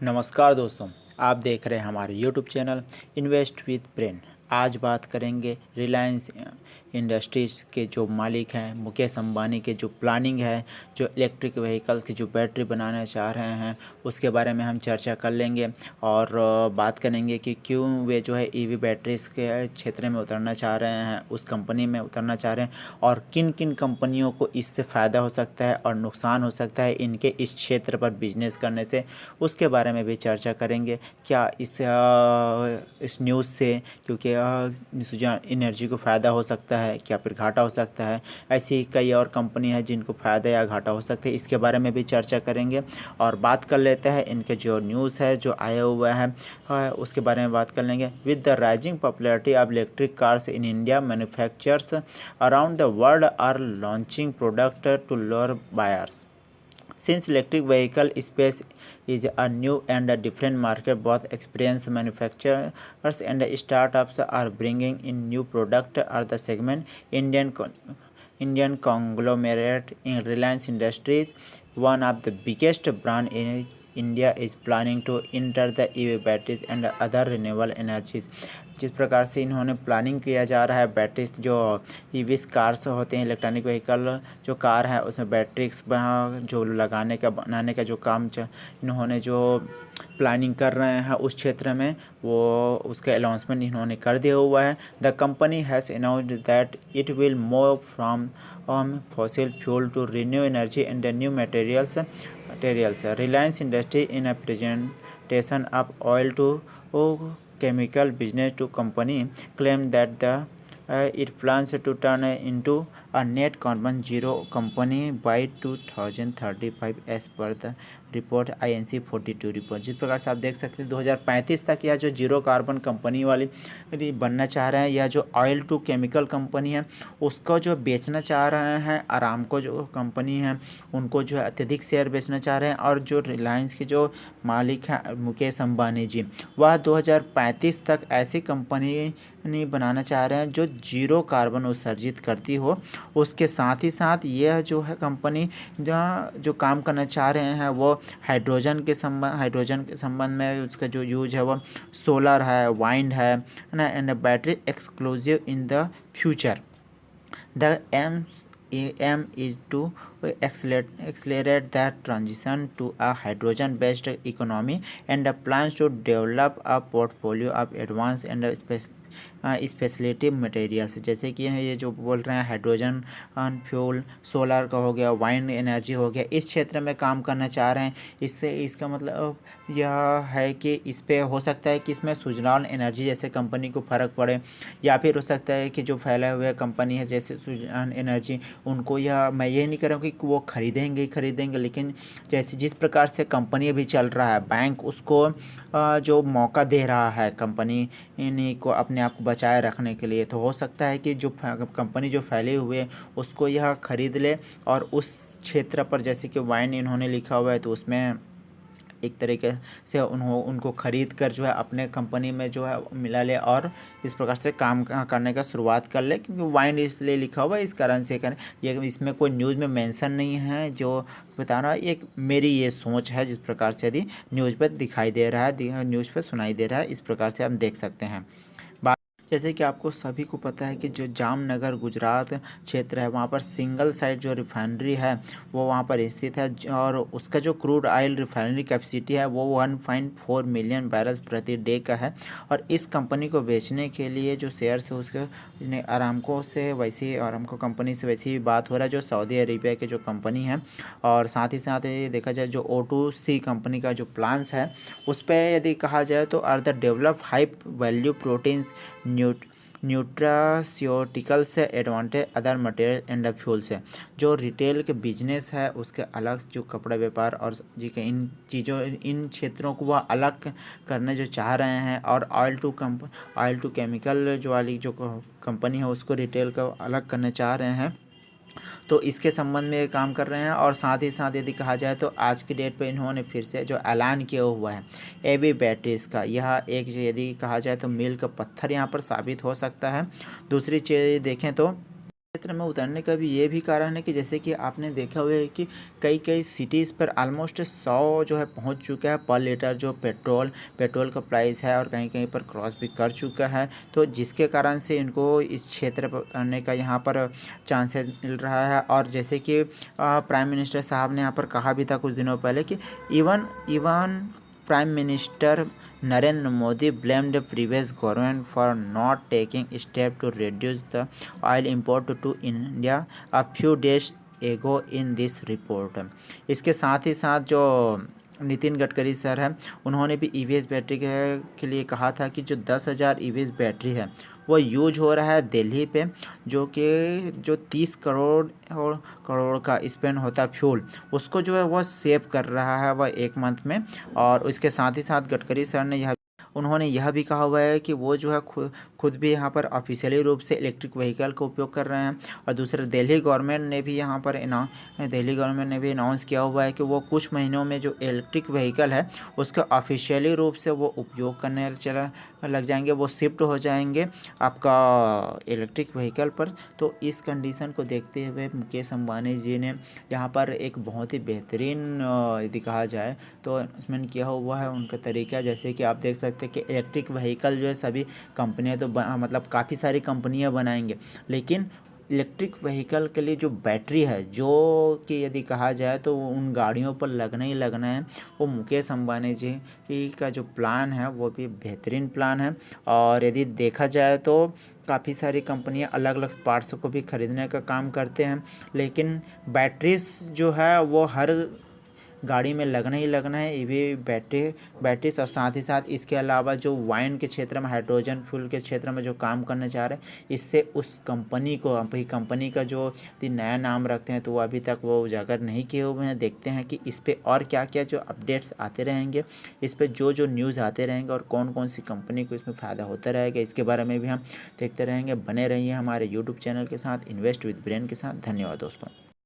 नमस्कार दोस्तों, आप देख रहे हैं हमारे YouTube channel invest with brain. आज बात करेंगे रिलायंस इंडस्ट्रीज़ के जो मालिक हैं मुकेश अंबानी के जो प्लानिंग है, जो इलेक्ट्रिक व्हीकल की जो बैटरी बनाना चाह रहे हैं उसके बारे में हम चर्चा कर लेंगे। और बात करेंगे कि क्यों वे जो है ईवी बैटरीज़ के क्षेत्र में उतरना चाह रहे हैं, उस कंपनी में उतरना चाह रहे हैं, और किन किन कंपनियों को इससे फ़ायदा हो सकता है और नुकसान हो सकता है इनके इस क्षेत्र पर बिजनेस करने से, उसके बारे में भी चर्चा करेंगे। क्या इस न्यूज़ से क्योंकि एनर्जी को फ़ायदा हो सकता है, क्या फिर घाटा हो सकता है। ऐसी कई और कंपनी है जिनको फ़ायदा या घाटा हो सकता है, इसके बारे में भी चर्चा करेंगे। और बात कर लेते हैं इनके जो न्यूज़ है जो आया हुआ है उसके बारे में बात कर लेंगे। With the rising popularity of electric cars in India, manufacturers around the world are launching product to lower buyers. Since electric vehicle space is a new and a different market, both experienced manufacturers and startups are bringing in new product or the segment. Indian conglomerate in Reliance Industries, one of the biggest brand in India, is planning to enter the EV batteries and other renewable energies. जिस प्रकार से इन्होंने planning किया जा रहा है batteries जो EVs cars होते हैं, इलेक्ट्रॉनिक व्हीकल जो कार है उसमें बैटरीज जो लगाने का बनाने का जो काम इन्होंने जो प्लानिंग कर रहे हैं उस क्षेत्र में, वो उसका अनाउंसमेंट इन्होंने कर दिया हुआ है। The company has announced that it will move from fossil fuel to renew energy and new materials. Reliance Industry in a presentation of oil to chemical business to company claimed that it plans to turn into a net carbon zero company by 2035 as per the report INC 42 report. जिस प्रकार से आप देख सकते हैं 2035 तक यह जो जीरो कार्बन कंपनी वाली बनना चाह रहे हैं, या जो ऑयल टू केमिकल कंपनी है उसको जो बेचना चाह रहे हैं, अरामको जो कंपनी है उनको जो है अत्यधिक शेयर बेचना चाह रहे हैं, और जो रिलायंस के जो मालिक हैं मुकेश अंबानी जी, वह 2035 तक ऐसी कंपनी बनाना चाह रहे हैं जो जीरो कार्बन उत्सर्जित करती हो। उसके साथ ही साथ यह जो है कंपनी जो काम करना चाह रहे हैं वो हाइड्रोजन के संबंध में उसका जो यूज है वो सोलर है, वाइंड है ना, and battery exclusive in the future. The aim is to accelerate that transition to a hydrogen-based economy and plans to develop a portfolio of advanced and speciality materials, जैसे कि ये जो बोल रहे हैं हाइड्रोजन फ्यूल, सोलर का हो गया, वाइंड एनर्जी हो गया, इस क्षेत्र में काम करना चाह रहे हैं। इससे इसका मतलब यह है कि इस पे हो सकता है कि इसमें सुजलान एनर्जी जैसे कंपनी को फ़र्क पड़े, या फिर हो सकता है कि जो फैले हुए कंपनी है जैसे सुजलान एनर्जी उनको, यह मैं ये नहीं कह रहा हूँ कि वो खरीदेंगे, लेकिन जैसे जिस प्रकार से कंपनी अभी चल रहा है, बैंक उसको जो मौका दे रहा है कंपनी इन्हीं को अपने आप को बचाए रखने के लिए, तो हो सकता है कि जो कंपनी जो फैले हुए उसको यह खरीद ले, और उस क्षेत्र पर जैसे कि वाइन इन्होंने लिखा हुआ है तो उसमें एक तरीके से उनको खरीद कर जो है अपने कंपनी में जो है मिला ले, और इस प्रकार से काम करने का शुरुआत कर ले, क्योंकि वाइन इसलिए लिखा हुआ है इस कारण से करें। ये इसमें कोई न्यूज़ में मेंशन नहीं है जो बता रहा है, एक मेरी ये सोच है जिस प्रकार से यदि न्यूज़ पर दिखाई दे रहा है, न्यूज़ पर सुनाई दे रहा है, इस प्रकार से हम देख सकते हैं। जैसे कि आपको सभी को पता है कि जो जामनगर गुजरात क्षेत्र है वहाँ पर सिंगल साइड जो रिफाइनरी है वो वहाँ पर स्थित है, और उसका जो क्रूड ऑयल रिफाइनरी कैपेसिटी है वो 1.4 मिलियन बैरल्स प्रति डे का है। और इस कंपनी को बेचने के लिए जो शेयर्स है उसके अरामको से वैसी अरामको कंपनी से वैसी ही बात हो रहा है जो सऊदी अरेबिया के जो कंपनी है। और साथ ही साथ ये देखा जाए जो O2C कंपनी का जो प्लान्स है उस पर यदि कहा जाए तो are the develop high value proteins nutraceuticals से advantage other material and fuel से। जो रिटेल के बिजनेस है उसके अलग जो कपड़ा व्यापार और जी के इन क्षेत्रों को वह अलग करने जो चाह रहे हैं, और ऑयल टू केमिकल जो वाली जो कंपनी है उसको रिटेल का अलग करने चाह रहे हैं, तो इसके संबंध में काम कर रहे हैं। और साथ ही साथ यदि कहा जाए तो आज की डेट पे इन्होंने फिर से जो ऐलान किया हुआ है एवी बैटरीज़ का, यह एक यदि कहा जाए तो मील का पत्थर यहाँ पर साबित हो सकता है। दूसरी चीज़ देखें तो क्षेत्र में उतरने का भी ये भी कारण है कि जैसे कि आपने देखा हुआ है कि कई कई सिटीज़ पर ऑलमोस्ट 100 जो है पहुंच चुका है पर लीटर जो पेट्रोल का प्राइस है, और कहीं कहीं पर क्रॉस भी कर चुका है। तो जिसके कारण से इनको इस क्षेत्र पर उतरने का यहाँ पर चांसेस मिल रहा है। और जैसे कि प्राइम मिनिस्टर साहब ने यहाँ पर कहा भी था कुछ दिनों पहले कि even Prime Minister Narendra Modi blamed the previous government for not taking steps to reduce the oil import to India a few days ago in this report। इसके साथ ही साथ जो नितिन गडकरी सर हैं, उन्होंने भी ईवीएस बैटरी के लिए कहा था कि जो 10,000 ईवीएस बैटरी है वो यूज हो रहा है दिल्ली पे, जो 30 करोड़ का स्पेंड होता है फ्यूल, उसको जो है वो सेव कर रहा है वह एक मंथ में। और इसके साथ ही साथ गडकरी सर ने उन्होंने यह भी कहा हुआ है कि वो जो है खुद भी यहाँ पर ऑफिशियली रूप से इलेक्ट्रिक व्हीकल का उपयोग कर रहे हैं। और दूसरे दिल्ली गवर्नमेंट ने भी अनाउंस किया हुआ है कि वो कुछ महीनों में जो इलेक्ट्रिक व्हीकल है उसका ऑफिशियली रूप से वो उपयोग करने लग जाएंगे, वो शिफ्ट हो जाएंगे आपका इलेक्ट्रिक व्हीकल पर। तो इस कंडीशन को देखते हुए मुकेश अंबानी जी ने यहाँ पर एक बहुत ही बेहतरीन यदि कहा जाए तो अनाउंसमेंट किया हुआ है उनका तरीका। जैसे कि आप देख सकते हैं कि इलेक्ट्रिक व्हीकल जो है सभी कंपनियां तो मतलब काफ़ी सारी कंपनियां बनाएंगे, लेकिन इलेक्ट्रिक व्हीकल के लिए जो बैटरी है जो कि यदि कहा जाए तो उन गाड़ियों पर लगना ही लगना है। वो मुकेश अंबानी जी का जो प्लान है वो भी बेहतरीन प्लान है। और यदि देखा जाए तो काफ़ी सारी कंपनियां अलग अलग पार्ट्स को भी खरीदने का काम करते हैं, लेकिन बैटरीज जो है वो हर गाड़ी में लगना ही लगना है, ईवी बैटरीज। और साथ ही साथ इसके अलावा जो वाइन के क्षेत्र में, हाइड्रोजन फ्यूल के क्षेत्र में जो काम करना चाह रहे हैं, इससे उस कंपनी का जो नया नाम रखते हैं तो वो अभी तक वो उजागर नहीं किए हुए हैं। देखते हैं कि इस पर और क्या क्या जो अपडेट्स आते रहेंगे, इस पर जो न्यूज़ आते रहेंगे और कौन कौन सी कंपनी को इसमें फ़ायदा होता रहेगा, इसके बारे में भी हम देखते रहेंगे। बने रहिए हमारे यूट्यूब चैनल के साथ, इन्वेस्ट विद ब्रेन के साथ। धन्यवाद दोस्तों।